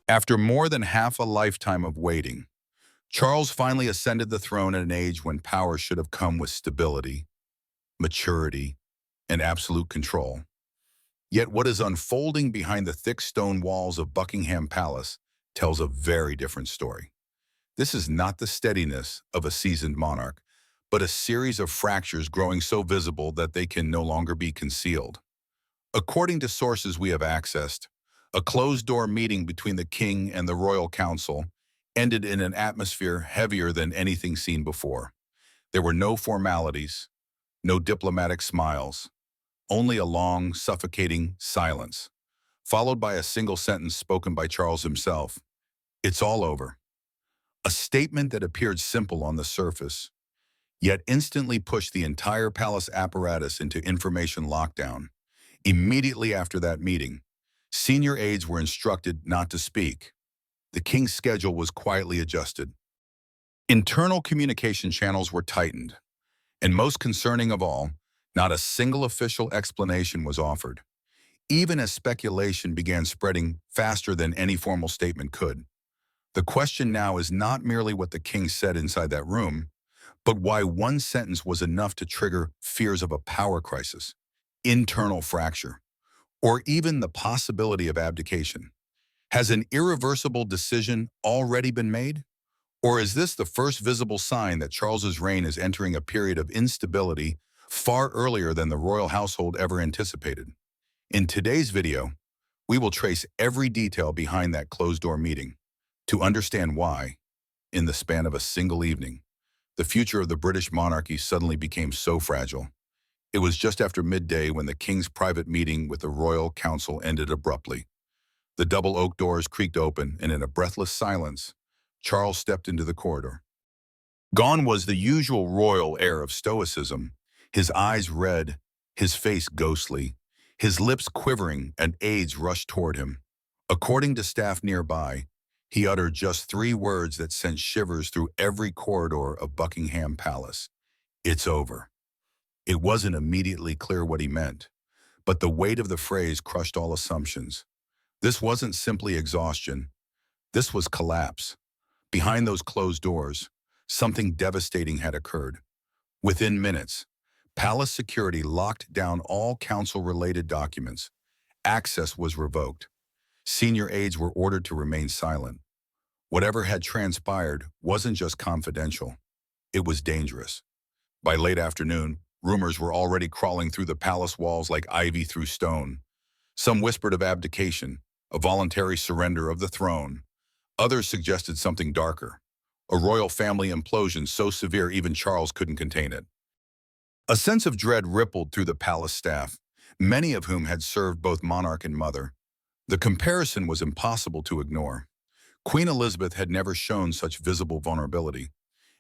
After more than half a lifetime of waiting, Charles finally ascended the throne at an age when power should have come with stability, maturity, and absolute control. Yet what is unfolding behind the thick stone walls of Buckingham Palace tells a very different story. This is not the steadiness of a seasoned monarch, but a series of fractures growing so visible that they can no longer be concealed. According to sources we have accessed, a closed-door meeting between the king and the royal council ended in an atmosphere heavier than anything seen before. There were no formalities, no diplomatic smiles, only a long, suffocating silence, followed by a single sentence spoken by Charles himself. "It's all over." A statement that appeared simple on the surface, yet instantly pushed the entire palace apparatus into information lockdown. Immediately after that meeting, senior aides were instructed not to speak. The king's schedule was quietly adjusted. Internal communication channels were tightened, and most concerning of all, not a single official explanation was offered, even as speculation began spreading faster than any formal statement could. The question now is not merely what the king said inside that room, but why one sentence was enough to trigger fears of a power crisis, internal fracture, or even the possibility of abdication. Has an irreversible decision already been made? Or is this the first visible sign that Charles's reign is entering a period of instability far earlier than the royal household ever anticipated? In today's video, we will trace every detail behind that closed-door meeting to understand why, in the span of a single evening, the future of the British monarchy suddenly became so fragile. It was just after midday when the king's private meeting with the royal council ended abruptly. The double oak doors creaked open, and in a breathless silence, Charles stepped into the corridor. Gone was the usual royal air of stoicism, his eyes red, his face ghostly, his lips quivering, and aides rushed toward him. According to staff nearby, he uttered just 3 words that sent shivers through every corridor of Buckingham Palace. "It's over." It wasn't immediately clear what he meant, but the weight of the phrase crushed all assumptions. This wasn't simply exhaustion. This was collapse. Behind those closed doors, something devastating had occurred. Within minutes, palace security locked down all council-related documents. Access was revoked. Senior aides were ordered to remain silent. Whatever had transpired wasn't just confidential. It was dangerous. By late afternoon, rumors were already crawling through the palace walls like ivy through stone. Some whispered of abdication, a voluntary surrender of the throne. Others suggested something darker, a royal family implosion so severe even Charles couldn't contain it. A sense of dread rippled through the palace staff, many of whom had served both monarch and mother. The comparison was impossible to ignore. Queen Elizabeth had never shown such visible vulnerability,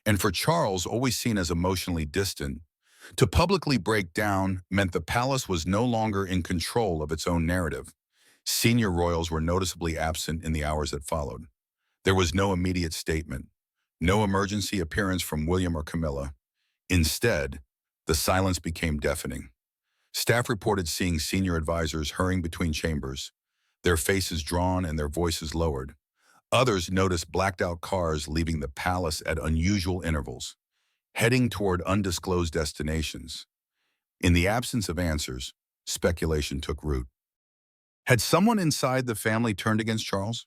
and for Charles, always seen as emotionally distant, to publicly break down meant the palace was no longer in control of its own narrative. Senior royals were noticeably absent in the hours that followed. There was no immediate statement, no emergency appearance from William or Camilla. Instead, the silence became deafening. Staff reported seeing senior advisors hurrying between chambers, their faces drawn and their voices lowered. Others noticed blacked-out cars leaving the palace at unusual intervals, heading toward undisclosed destinations. In the absence of answers, speculation took root. Had someone inside the family turned against Charles?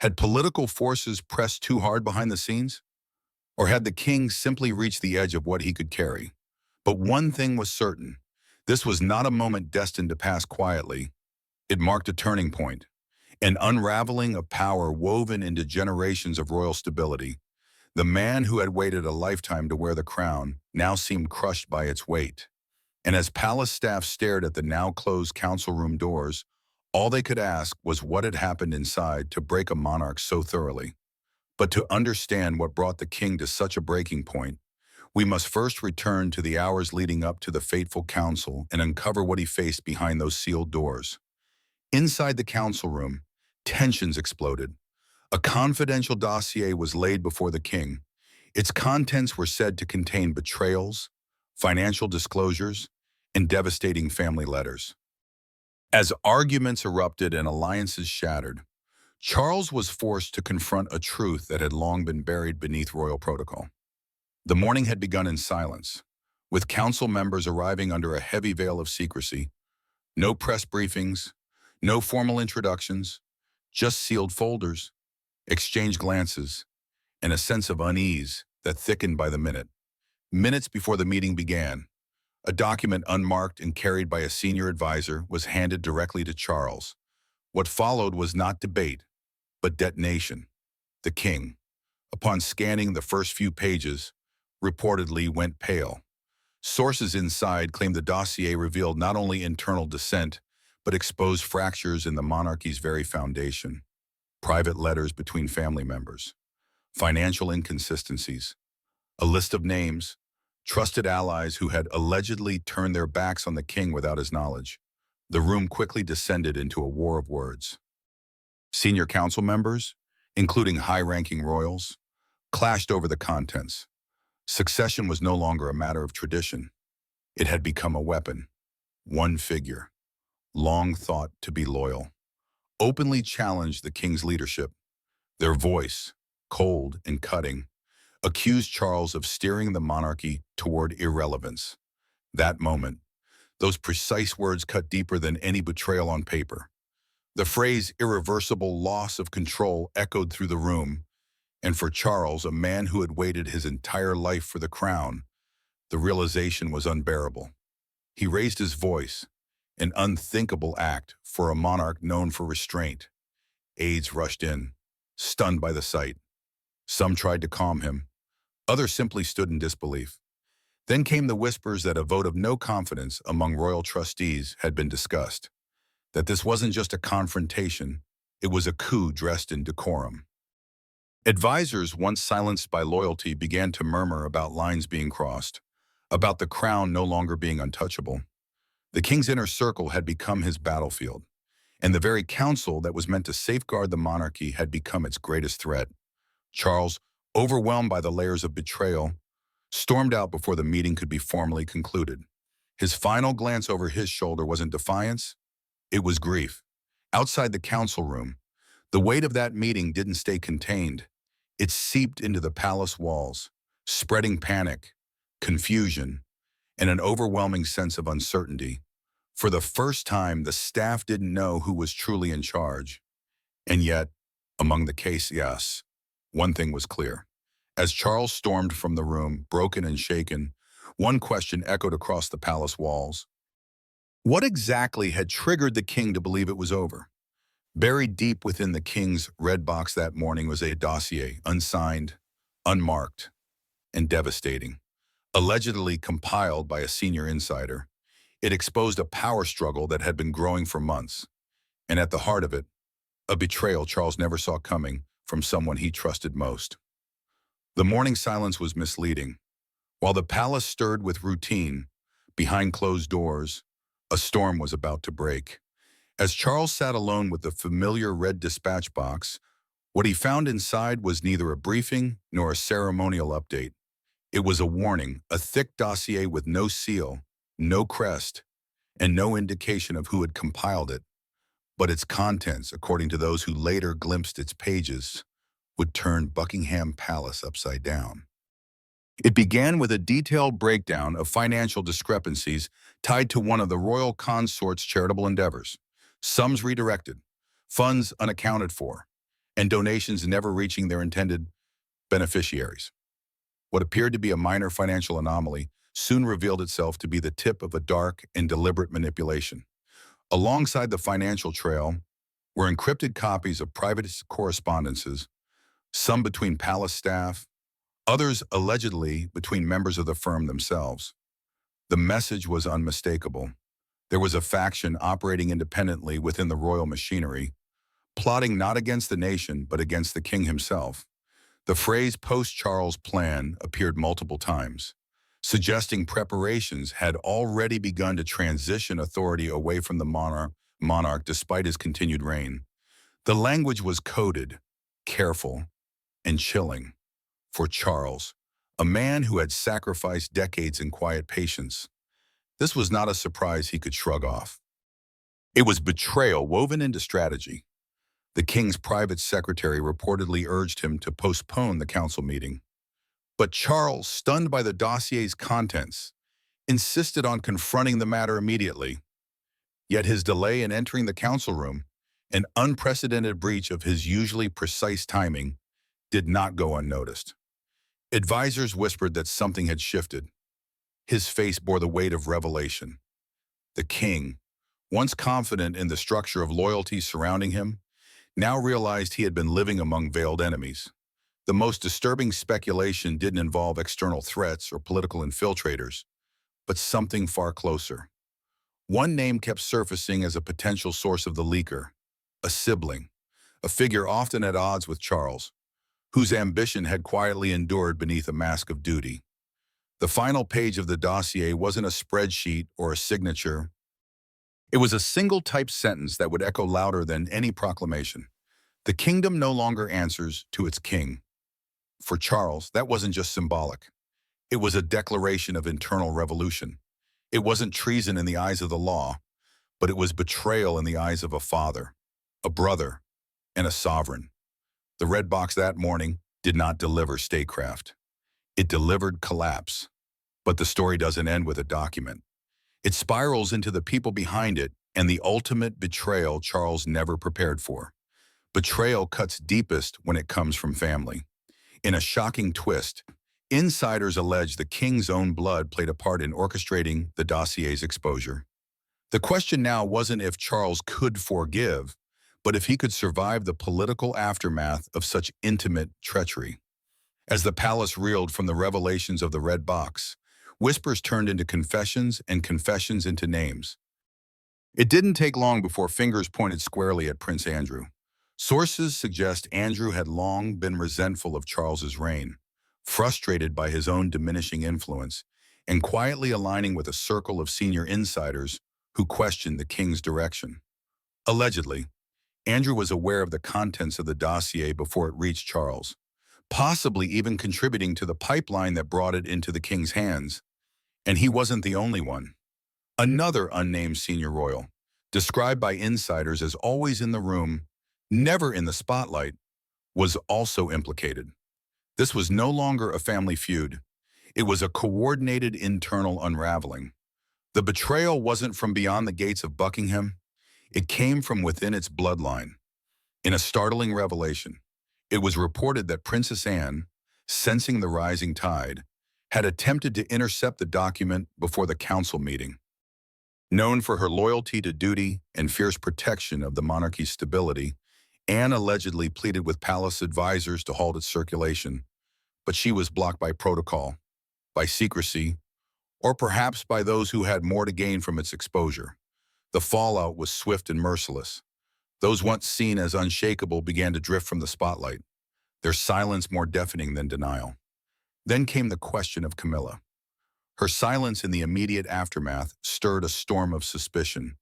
Had political forces pressed too hard behind the scenes? Or had the king simply reached the edge of what he could carry? But one thing was certain. This was not a moment destined to pass quietly. It marked a turning point, an unraveling of power woven into generations of royal stability. The man who had waited a lifetime to wear the crown now seemed crushed by its weight. And as palace staff stared at the now closed council room doors, all they could ask was what had happened inside to break a monarch so thoroughly. But to understand what brought the king to such a breaking point, we must first return to the hours leading up to the fateful council and uncover what he faced behind those sealed doors. Inside the council room, tensions exploded. A confidential dossier was laid before the king. Its contents were said to contain betrayals, financial disclosures, and devastating family letters. As arguments erupted and alliances shattered, Charles was forced to confront a truth that had long been buried beneath royal protocol. The morning had begun in silence, with council members arriving under a heavy veil of secrecy. No press briefings, no formal introductions, just sealed folders, exchanged glances, and a sense of unease that thickened by the minute. Minutes before the meeting began, a document unmarked and carried by a senior advisor was handed directly to Charles. What followed was not debate, but detonation. The king, upon scanning the first few pages, reportedly went pale. Sources inside claimed the dossier revealed not only internal dissent, but exposed fractures in the monarchy's very foundation. Private letters between family members, financial inconsistencies, a list of names, trusted allies who had allegedly turned their backs on the king without his knowledge. The room quickly descended into a war of words. Senior council members, including high-ranking royals, clashed over the contents. Succession was no longer a matter of tradition. It had become a weapon. One figure, long thought to be loyal, openly challenged the king's leadership. Their voice, cold and cutting, accused Charles of steering the monarchy toward irrelevance. That moment, those precise words cut deeper than any betrayal on paper. The phrase irreversible loss of control echoed through the room, and for Charles, a man who had waited his entire life for the crown, the realization was unbearable. He raised his voice, an unthinkable act for a monarch known for restraint. Aides rushed in, stunned by the sight. Some tried to calm him. Others simply stood in disbelief. Then came the whispers that a vote of no confidence among royal trustees had been discussed, that this wasn't just a confrontation, it was a coup dressed in decorum. Advisors, once silenced by loyalty, began to murmur about lines being crossed, about the crown no longer being untouchable. The king's inner circle had become his battlefield, and the very council that was meant to safeguard the monarchy had become its greatest threat. Charles, overwhelmed by the layers of betrayal, stormed out before the meeting could be formally concluded. His final glance over his shoulder wasn't defiance, it was grief. Outside the council room, the weight of that meeting didn't stay contained. It seeped into the palace walls, spreading panic, confusion, and an overwhelming sense of uncertainty. For the first time, the staff didn't know who was truly in charge. And yet, among the case, yes, one thing was clear. As Charles stormed from the room, broken and shaken, one question echoed across the palace walls. What exactly had triggered the king to believe it was over? Buried deep within the king's red box that morning was a dossier, unsigned, unmarked, and devastating. Allegedly compiled by a senior insider, it exposed a power struggle that had been growing for months. And at the heart of it, a betrayal Charles never saw coming from someone he trusted most. The morning silence was misleading. While the palace stirred with routine, behind closed doors, a storm was about to break. As Charles sat alone with the familiar red dispatch box, what he found inside was neither a briefing nor a ceremonial update. It was a warning, a thick dossier with no seal, no crest, and no indication of who had compiled it. But its contents, according to those who later glimpsed its pages, would turn Buckingham Palace upside down. It began with a detailed breakdown of financial discrepancies tied to one of the royal consort's charitable endeavors. Sums redirected, funds unaccounted for, and donations never reaching their intended beneficiaries. What appeared to be a minor financial anomaly soon revealed itself to be the tip of a dark and deliberate manipulation. Alongside the financial trail were encrypted copies of private correspondences, some between palace staff, others allegedly between members of the firm themselves. The message was unmistakable. There was a faction operating independently within the royal machinery, plotting not against the nation but against the king himself. The phrase post-Charles plan appeared multiple times, suggesting preparations had already begun to transition authority away from the monarch despite his continued reign. The language was coded, careful, and chilling. For Charles, a man who had sacrificed decades in quiet patience, this was not a surprise he could shrug off. It was betrayal woven into strategy. The king's private secretary reportedly urged him to postpone the council meeting. But Charles, stunned by the dossier's contents, insisted on confronting the matter immediately. Yet his delay in entering the council room, an unprecedented breach of his usually precise timing, did not go unnoticed. Advisors whispered that something had shifted. His face bore the weight of revelation. The king, once confident in the structure of loyalty surrounding him, now realized he had been living among veiled enemies. The most disturbing speculation didn't involve external threats or political infiltrators, but something far closer. One name kept surfacing as a potential source of the leaker: a sibling, a figure often at odds with Charles, whose ambition had quietly endured beneath a mask of duty. The final page of the dossier wasn't a spreadsheet or a signature. It was a single-typed sentence that would echo louder than any proclamation. The kingdom no longer answers to its king. For Charles, that wasn't just symbolic. It was a declaration of internal revolution. It wasn't treason in the eyes of the law, but it was betrayal in the eyes of a father, a brother, and a sovereign. The red box that morning did not deliver statecraft. It delivered collapse. But the story doesn't end with a document. It spirals into the people behind it and the ultimate betrayal Charles never prepared for. Betrayal cuts deepest when it comes from family. In a shocking twist, insiders allege the king's own blood played a part in orchestrating the dossier's exposure. The question now wasn't if Charles could forgive, but if he could survive the political aftermath of such intimate treachery. As the palace reeled from the revelations of the red box, whispers turned into confessions and confessions into names. It didn't take long before fingers pointed squarely at Prince Andrew. Sources suggest Andrew had long been resentful of Charles's reign, frustrated by his own diminishing influence, and quietly aligning with a circle of senior insiders who questioned the king's direction. Allegedly, Andrew was aware of the contents of the dossier before it reached Charles, possibly even contributing to the pipeline that brought it into the king's hands. And he wasn't the only one. Another unnamed senior royal, described by insiders as always in the room, never in the spotlight, was also implicated. This was no longer a family feud. It was a coordinated internal unraveling. The betrayal wasn't from beyond the gates of Buckingham. It came from within its bloodline. In a startling revelation, it was reported that Princess Anne, sensing the rising tide, had attempted to intercept the document before the council meeting. Known for her loyalty to duty and fierce protection of the monarchy's stability, Anne allegedly pleaded with palace advisors to halt its circulation, but she was blocked by protocol, by secrecy, or perhaps by those who had more to gain from its exposure. The fallout was swift and merciless. Those once seen as unshakable began to drift from the spotlight, their silence more deafening than denial. Then came the question of Camilla. Her silence in the immediate aftermath stirred a storm of suspicion.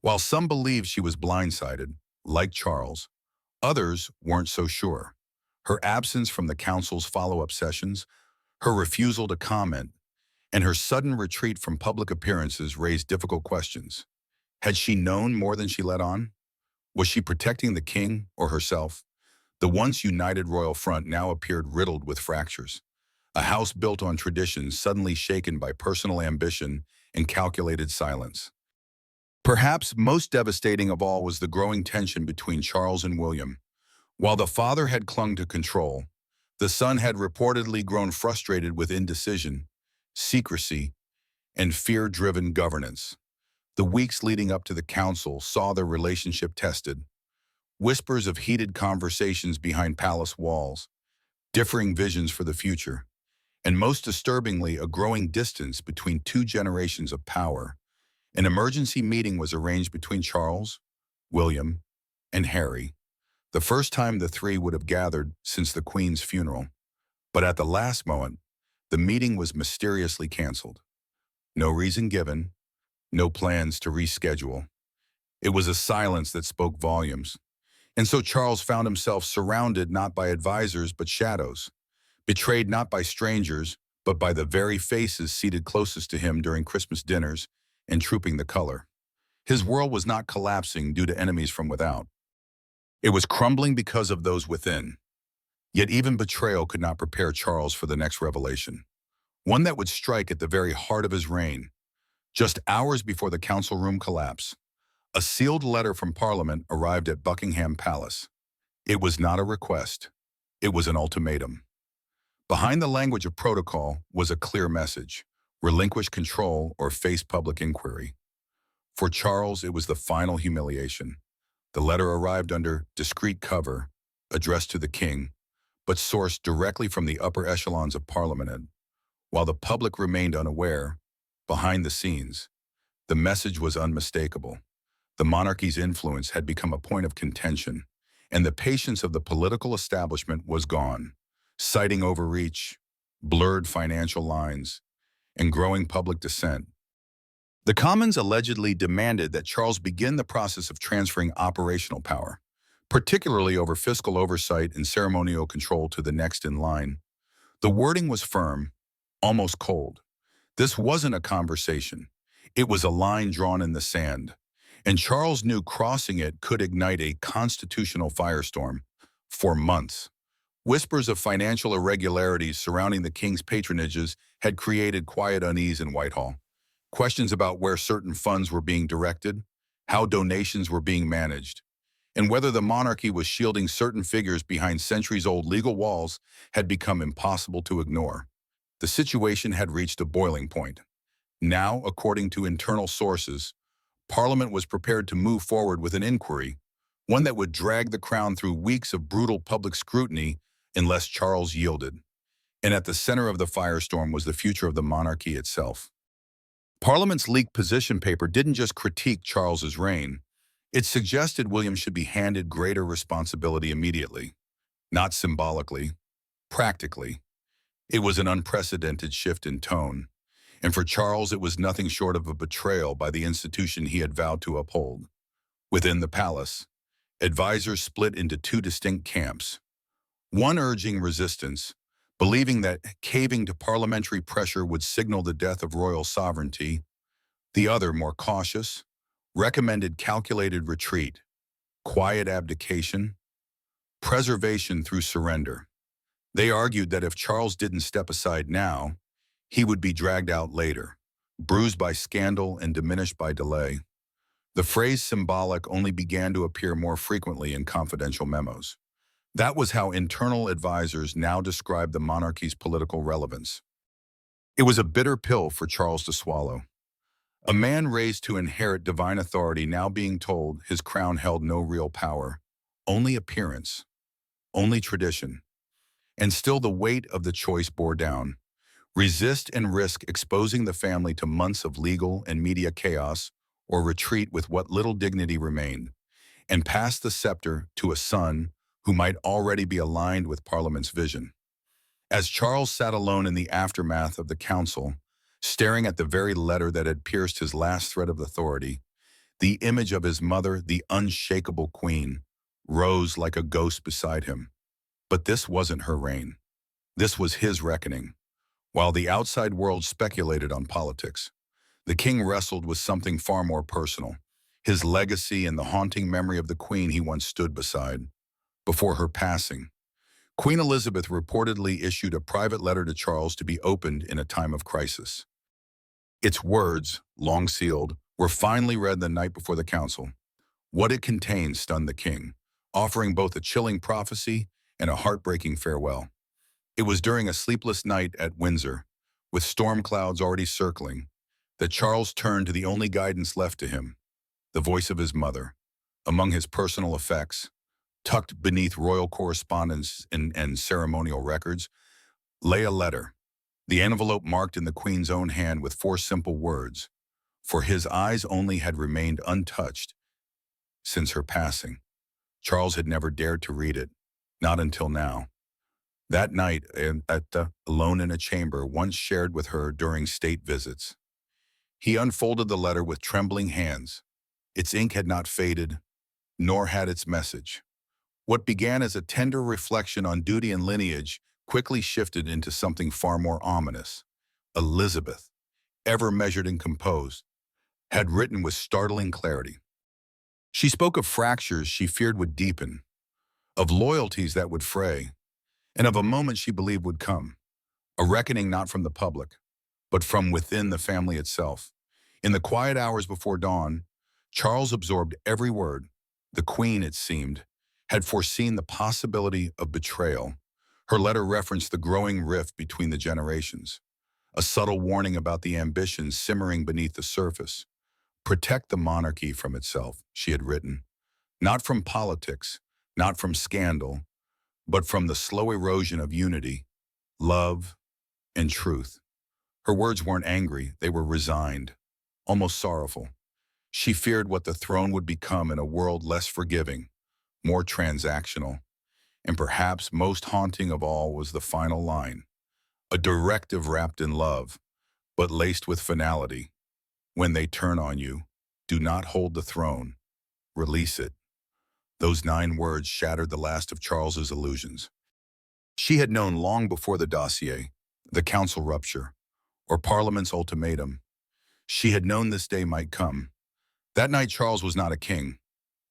While some believed she was blindsided, like Charles, others weren't so sure. Her absence from the council's follow-up sessions, her refusal to comment, and her sudden retreat from public appearances raised difficult questions. Had she known more than she let on? Was she protecting the king or herself? The once united royal front now appeared riddled with fractures. A house built on traditions suddenly shaken by personal ambition and calculated silence. Perhaps most devastating of all was the growing tension between Charles and William. While the father had clung to control, the son had reportedly grown frustrated with indecision, secrecy, and fear-driven governance. The weeks leading up to the council saw their relationship tested. Whispers of heated conversations behind palace walls, differing visions for the future, and most disturbingly, a growing distance between two generations of power. An emergency meeting was arranged between Charles, William, and Harry, the first time the three would have gathered since the Queen's funeral. But at the last moment, the meeting was mysteriously canceled. No reason given, no plans to reschedule. It was a silence that spoke volumes. And so Charles found himself surrounded not by advisors but shadows, betrayed not by strangers but by the very faces seated closest to him during Christmas dinners and trooping the color. His world was not collapsing due to enemies from without. It was crumbling because of those within. Yet even betrayal could not prepare Charles for the next revelation, one that would strike at the very heart of his reign. Just hours before the council room collapse, a sealed letter from Parliament arrived at Buckingham Palace. It was not a request. It was an ultimatum. Behind the language of protocol was a clear message: relinquish control or face public inquiry. For Charles, it was the final humiliation. The letter arrived under discreet cover, addressed to the king, but sourced directly from the upper echelons of Parliament. While the public remained unaware, behind the scenes, the message was unmistakable. The monarchy's influence had become a point of contention, and the patience of the political establishment was gone, citing overreach, blurred financial lines, and growing public dissent. The Commons allegedly demanded that Charles begin the process of transferring operational power, particularly over fiscal oversight and ceremonial control, to the next in line. The wording was firm, almost cold. This wasn't a conversation. It was a line drawn in the sand, and Charles knew crossing it could ignite a constitutional firestorm. For months, whispers of financial irregularities surrounding the king's patronages had created quiet unease in Whitehall. Questions about where certain funds were being directed, how donations were being managed, and whether the monarchy was shielding certain figures behind centuries-old legal walls had become impossible to ignore. The situation had reached a boiling point. Now, according to internal sources, Parliament was prepared to move forward with an inquiry, one that would drag the crown through weeks of brutal public scrutiny unless Charles yielded. And at the center of the firestorm was the future of the monarchy itself. Parliament's leaked position paper didn't just critique Charles's reign. It suggested William should be handed greater responsibility immediately, not symbolically, practically. It was an unprecedented shift in tone, and for Charles it was nothing short of a betrayal by the institution he had vowed to uphold. Within the palace, advisors split into two distinct camps, one urging resistance, believing that caving to parliamentary pressure would signal the death of royal sovereignty. The other, more cautious, recommended calculated retreat, quiet abdication, preservation through surrender. They argued that if Charles didn't step aside now, he would be dragged out later, bruised by scandal and diminished by delay. The phrase symbolic only began to appear more frequently in confidential memos. That was how internal advisors now described the monarchy's political relevance. It was a bitter pill for Charles to swallow. A man raised to inherit divine authority now being told his crown held no real power, only appearance, only tradition. And still the weight of the choice bore down. Resist and risk exposing the family to months of legal and media chaos, or retreat with what little dignity remained, and pass the scepter to a son who might already be aligned with Parliament's vision. As Charles sat alone in the aftermath of the council, staring at the very letter that had pierced his last thread of authority, the image of his mother, the unshakable queen, rose like a ghost beside him. But this wasn't her reign. This was his reckoning. While the outside world speculated on politics, the king wrestled with something far more personal: his legacy and the haunting memory of the queen he once stood beside. Before her passing, Queen Elizabeth reportedly issued a private letter to Charles to be opened in a time of crisis. Its words, long sealed, were finally read the night before the council. What it contained stunned the king, offering both a chilling prophecy and a heartbreaking farewell. It was during a sleepless night at Windsor, with storm clouds already circling, that Charles turned to the only guidance left to him: the voice of his mother. Among his personal effects, tucked beneath royal correspondence and ceremonial records, lay a letter, the envelope marked in the Queen's own hand with 4 simple words, for his eyes only had remained untouched since her passing. Charles had never dared to read it, not until now. That night, alone in a chamber once shared with her during state visits, he unfolded the letter with trembling hands. Its ink had not faded, nor had its message. What began as a tender reflection on duty and lineage quickly shifted into something far more ominous. Elizabeth, ever measured and composed, had written with startling clarity. She spoke of fractures she feared would deepen, of loyalties that would fray, and of a moment she believed would come, a reckoning not from the public, but from within the family itself. In the quiet hours before dawn, Charles absorbed every word. The Queen, it seemed, had foreseen the possibility of betrayal. Her letter referenced the growing rift between the generations, a subtle warning about the ambitions simmering beneath the surface. Protect the monarchy from itself, she had written, not from politics, not from scandal, but from the slow erosion of unity, love, and truth. Her words weren't angry, they were resigned, almost sorrowful. She feared what the throne would become in a world less forgiving, more transactional, and perhaps most haunting of all was the final line, a directive wrapped in love, but laced with finality. When they turn on you, do not hold the throne, release it. Those 9 words shattered the last of Charles's illusions. She had known long before the dossier, the council rupture, or Parliament's ultimatum. She had known this day might come. That night Charles was not a king,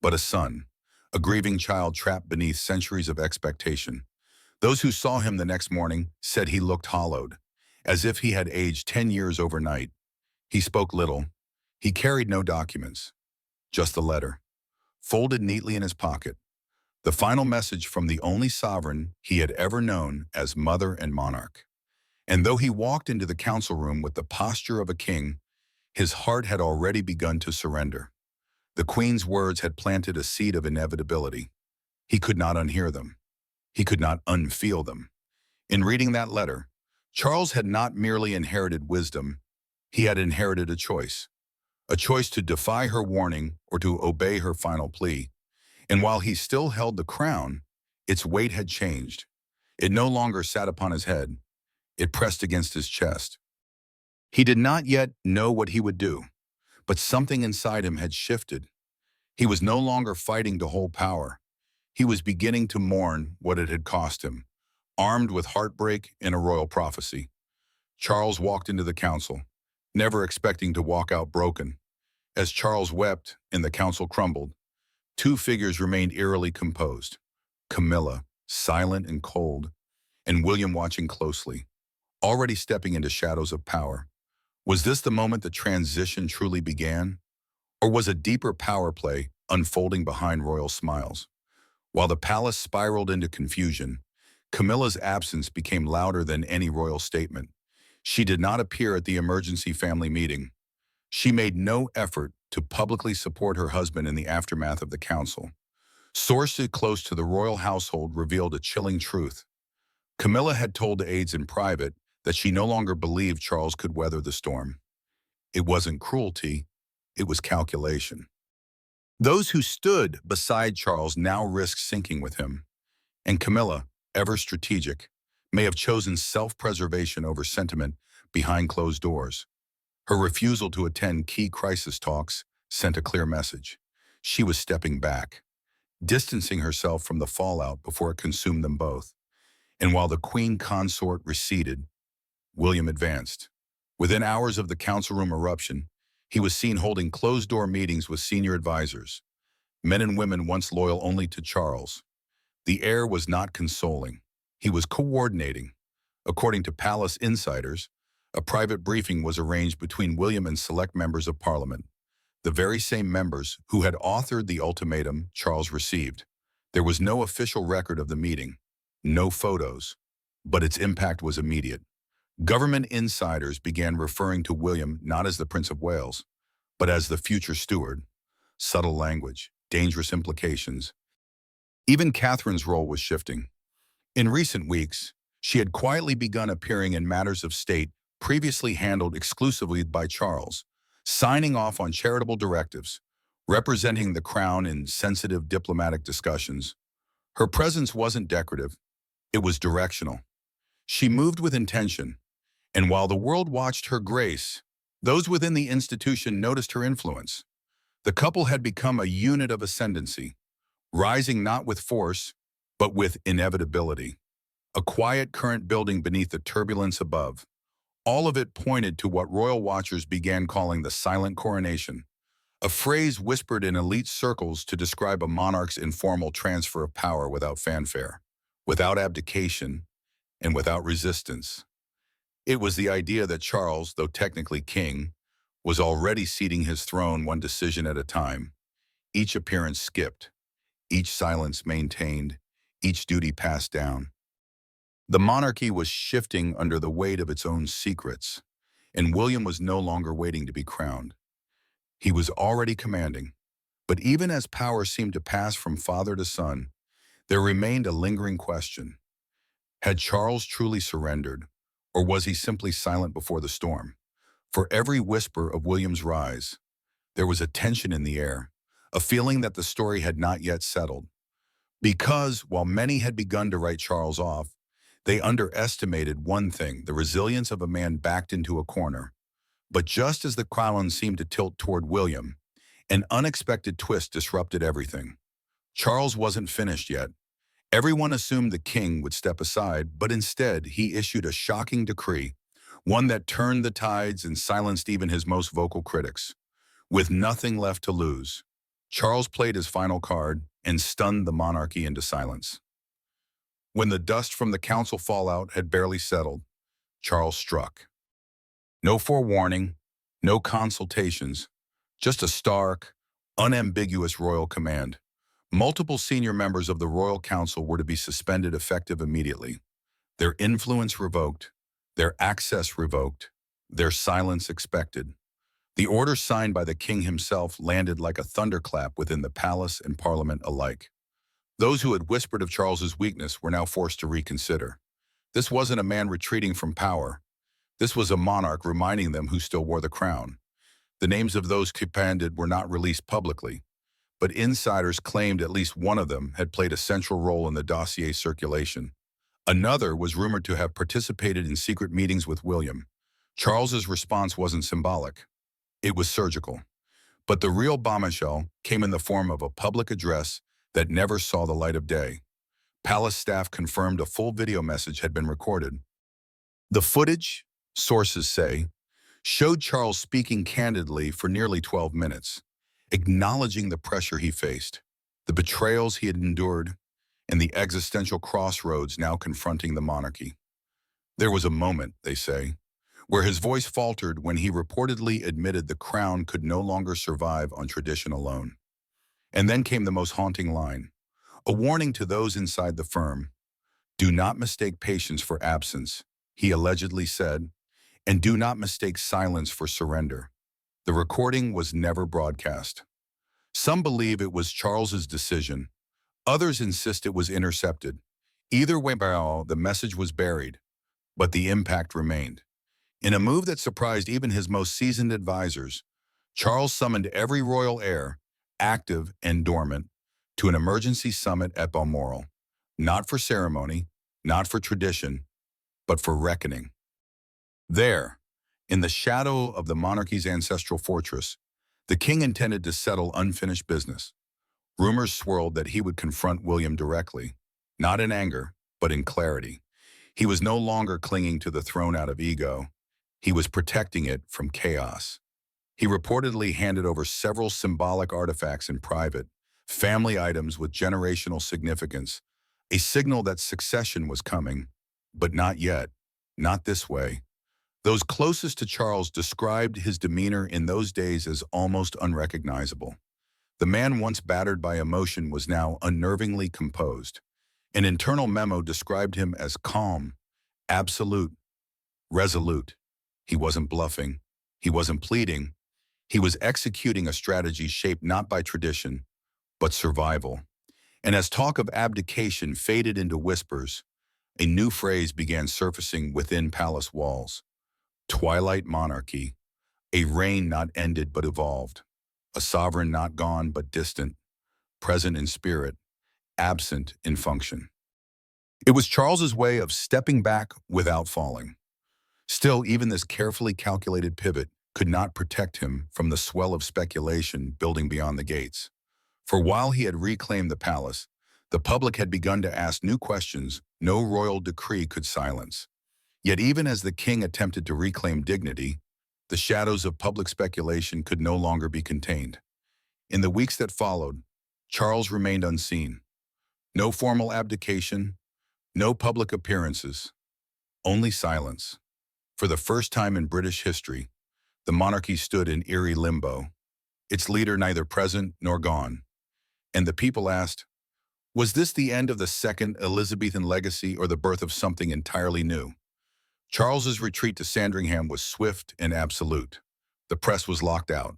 but a son, a grieving child trapped beneath centuries of expectation. Those who saw him the next morning said he looked hollowed, as if he had aged 10 years overnight. He spoke little. He carried no documents, just the letter, folded neatly in his pocket. The final message from the only sovereign he had ever known as mother and monarch. And though he walked into the council room with the posture of a king, his heart had already begun to surrender. The Queen's words had planted a seed of inevitability. He could not unhear them. He could not unfeel them. In reading that letter, Charles had not merely inherited wisdom, he had inherited a choice to defy her warning or to obey her final plea. And while he still held the crown, its weight had changed. It no longer sat upon his head. It pressed against his chest. He did not yet know what he would do, but something inside him had shifted. He was no longer fighting to hold power. He was beginning to mourn what it had cost him, armed with heartbreak and a royal prophecy. Charles walked into the council, never expecting to walk out broken. As Charles wept and the council crumbled, 2 figures remained eerily composed. Camilla, silent and cold, and William watching closely, already stepping into shadows of power. Was this the moment the transition truly began? Or was a deeper power play unfolding behind royal smiles? While the palace spiraled into confusion, Camilla's absence became louder than any royal statement. She did not appear at the emergency family meeting. She made no effort to publicly support her husband in the aftermath of the council. Sources close to the royal household revealed a chilling truth. Camilla had told aides in private that she no longer believed Charles could weather the storm. It wasn't cruelty, it was calculation. Those who stood beside Charles now risked sinking with him, and Camilla, ever strategic, may have chosen self-preservation over sentiment behind closed doors. Her refusal to attend key crisis talks sent a clear message. She was stepping back, distancing herself from the fallout before it consumed them both. And while the Queen consort receded, William advanced. Within hours of the council room eruption, he was seen holding closed-door meetings with senior advisors, men and women once loyal only to Charles. The air was not consoling. He was coordinating. According to palace insiders, a private briefing was arranged between William and select members of Parliament, the very same members who had authored the ultimatum Charles received. There was no official record of the meeting, no photos, but its impact was immediate. Government insiders began referring to William not as the Prince of Wales, but as the future steward. Subtle language, dangerous implications. Even Catherine's role was shifting. In recent weeks, she had quietly begun appearing in matters of state previously handled exclusively by Charles, signing off on charitable directives, representing the crown in sensitive diplomatic discussions. Her presence wasn't decorative, it was directional. She moved with intention, and while the world watched her grace, those within the institution noticed her influence. The couple had become a unit of ascendancy, rising not with force, but with inevitability. A quiet current building beneath the turbulence above. All of it pointed to what royal watchers began calling the silent coronation, a phrase whispered in elite circles to describe a monarch's informal transfer of power without fanfare, without abdication, and without resistance. It was the idea that Charles, though technically king, was already ceding his throne one decision at a time, each appearance skipped, each silence maintained, each duty passed down. The monarchy was shifting under the weight of its own secrets, and William was no longer waiting to be crowned. He was already commanding. But even as power seemed to pass from father to son, there remained a lingering question. Had Charles truly surrendered, or was he simply silent before the storm? For every whisper of William's rise, there was a tension in the air, a feeling that the story had not yet settled. Because, while many had begun to write Charles off, they underestimated one thing, the resilience of a man backed into a corner. But just as the crown seemed to tilt toward William, an unexpected twist disrupted everything. Charles wasn't finished yet. Everyone assumed the king would step aside, but instead he issued a shocking decree, one that turned the tides and silenced even his most vocal critics. With nothing left to lose, Charles played his final card and stunned the monarchy into silence. When the dust from the council fallout had barely settled, Charles struck. No forewarning, no consultations, just a stark, unambiguous royal command. Multiple senior members of the royal council were to be suspended effective immediately, their influence revoked, their access revoked, their silence expected. The order signed by the king himself landed like a thunderclap within the palace and parliament alike. Those who had whispered of Charles's weakness were now forced to reconsider. This wasn't a man retreating from power. This was a monarch reminding them who still wore the crown. The names of those commanded were not released publicly, but insiders claimed at least one of them had played a central role in the dossier circulation. Another was rumored to have participated in secret meetings with William. Charles's response wasn't symbolic. It was surgical. But the real bombshell came in the form of a public address that never saw the light of day. Palace staff confirmed a full video message had been recorded. The footage, sources say, showed Charles speaking candidly for nearly 12 minutes, acknowledging the pressure he faced, the betrayals he had endured, and the existential crossroads now confronting the monarchy. There was a moment, they say, where his voice faltered when he reportedly admitted the crown could no longer survive on tradition alone. And then came the most haunting line, a warning to those inside the firm. Do not mistake patience for absence, he allegedly said, and do not mistake silence for surrender. The recording was never broadcast. Some believe it was Charles's decision. Others insist it was intercepted. Either way, the message was buried, but the impact remained. In a move that surprised even his most seasoned advisors, Charles summoned every royal heir, active and dormant, to an emergency summit at Balmoral, not for ceremony, not for tradition, but for reckoning. There, in the shadow of the monarchy's ancestral fortress, the king intended to settle unfinished business. Rumors swirled that he would confront William directly, not in anger, but in clarity. He was no longer clinging to the throne out of ego. He was protecting it from chaos. He reportedly handed over several symbolic artifacts in private, family items with generational significance, a signal that succession was coming, but not yet, not this way. Those closest to Charles described his demeanor in those days as almost unrecognizable. The man once battered by emotion was now unnervingly composed. An internal memo described him as calm, absolute, resolute. He wasn't bluffing. He wasn't pleading. He was executing a strategy shaped not by tradition, but survival. And as talk of abdication faded into whispers, a new phrase began surfacing within palace walls. Twilight monarchy, a reign not ended but evolved, a sovereign not gone but distant, present in spirit, absent in function. It was Charles's way of stepping back without falling. Still, even this carefully calculated pivot could not protect him from the swell of speculation building beyond the gates. For while he had reclaimed the palace, the public had begun to ask new questions no royal decree could silence. Yet even as the king attempted to reclaim dignity, the shadows of public speculation could no longer be contained. In the weeks that followed, Charles remained unseen. No formal abdication, no public appearances, only silence. For the first time in British history, the monarchy stood in eerie limbo, its leader neither present nor gone. And the people asked, was this the end of the second Elizabethan legacy or the birth of something entirely new? Charles's retreat to Sandringham was swift and absolute. The press was locked out.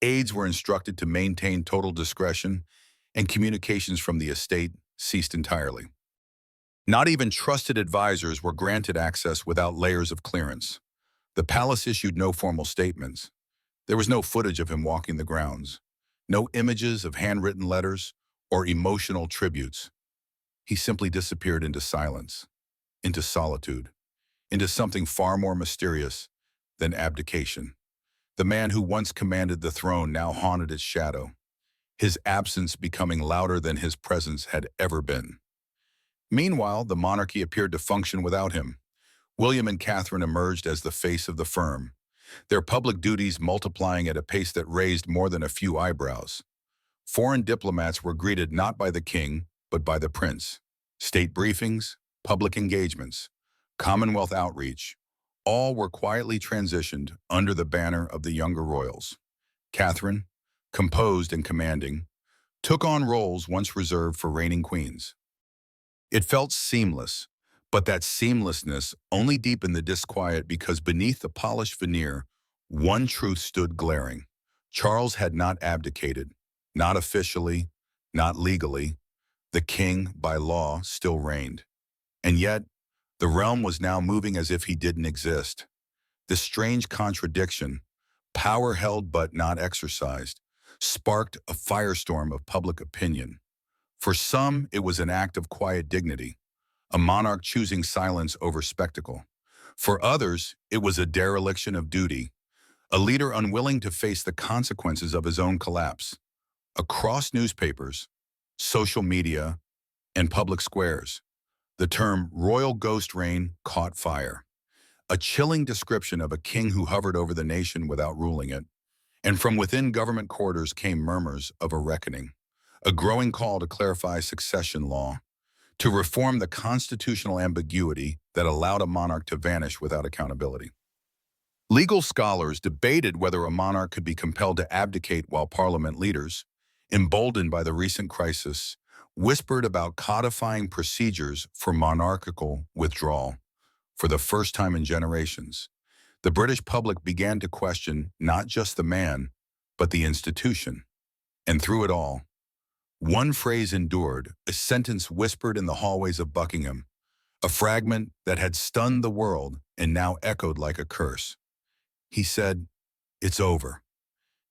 Aides were instructed to maintain total discretion, and communications from the estate ceased entirely. Not even trusted advisors were granted access without layers of clearance. The palace issued no formal statements. There was no footage of him walking the grounds, no images of handwritten letters or emotional tributes. He simply disappeared into silence, into solitude, into something far more mysterious than abdication. The man who once commanded the throne now haunted its shadow, his absence becoming louder than his presence had ever been. Meanwhile, the monarchy appeared to function without him. William and Catherine emerged as the face of the firm, their public duties multiplying at a pace that raised more than a few eyebrows. Foreign diplomats were greeted not by the king, but by the prince. State briefings, public engagements, Commonwealth outreach, all were quietly transitioned under the banner of the younger royals. Catherine, composed and commanding, took on roles once reserved for reigning queens. It felt seamless, but that seamlessness only deepened the disquiet because beneath the polished veneer, one truth stood glaring. Charles had not abdicated, not officially, not legally. The king, by law, still reigned. And yet, the realm was now moving as if he didn't exist. This strange contradiction, power held but not exercised, sparked a firestorm of public opinion. For some, it was an act of quiet dignity, a monarch choosing silence over spectacle. For others, it was a dereliction of duty, a leader unwilling to face the consequences of his own collapse. Across newspapers, social media, and public squares, the term royal ghost reign caught fire, a chilling description of a king who hovered over the nation without ruling it. And from within government quarters came murmurs of a reckoning, a growing call to clarify succession law, to reform the constitutional ambiguity that allowed a monarch to vanish without accountability. Legal scholars debated whether a monarch could be compelled to abdicate while parliament leaders, emboldened by the recent crisis, whispered about codifying procedures for monarchical withdrawal. For the first time in generations, the British public began to question not just the man, but the institution. And through it all, one phrase endured, a sentence whispered in the hallways of Buckingham, a fragment that had stunned the world and now echoed like a curse. He said, "It's over."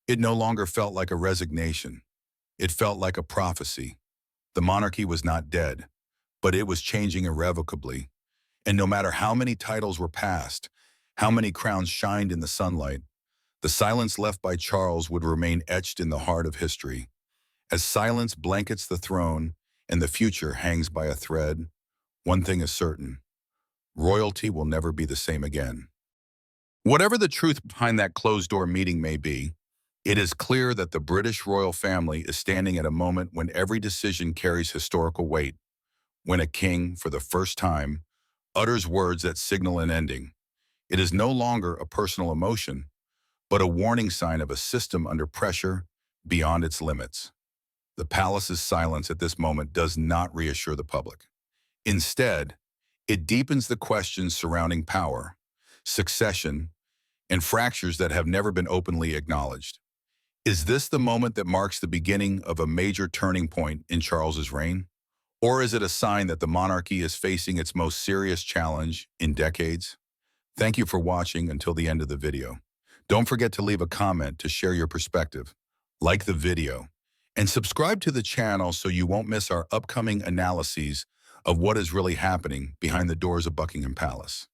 It no longer felt like a resignation. It felt like a prophecy. The monarchy was not dead, but it was changing irrevocably. And no matter how many titles were passed, how many crowns shined in the sunlight, the silence left by Charles would remain etched in the heart of history. As silence blankets the throne and the future hangs by a thread, one thing is certain: royalty will never be the same again. Whatever the truth behind that closed-door meeting may be, it is clear that the British royal family is standing at a moment when every decision carries historical weight, when a king, for the first time, utters words that signal an ending. It is no longer a personal emotion, but a warning sign of a system under pressure beyond its limits. The palace's silence at this moment does not reassure the public. Instead, it deepens the questions surrounding power, succession, and fractures that have never been openly acknowledged. Is this the moment that marks the beginning of a major turning point in Charles's reign? Or is it a sign that the monarchy is facing its most serious challenge in decades? Thank you for watching until the end of the video. Don't forget to leave a comment to share your perspective, like the video, and subscribe to the channel so you won't miss our upcoming analyses of what is really happening behind the doors of Buckingham Palace.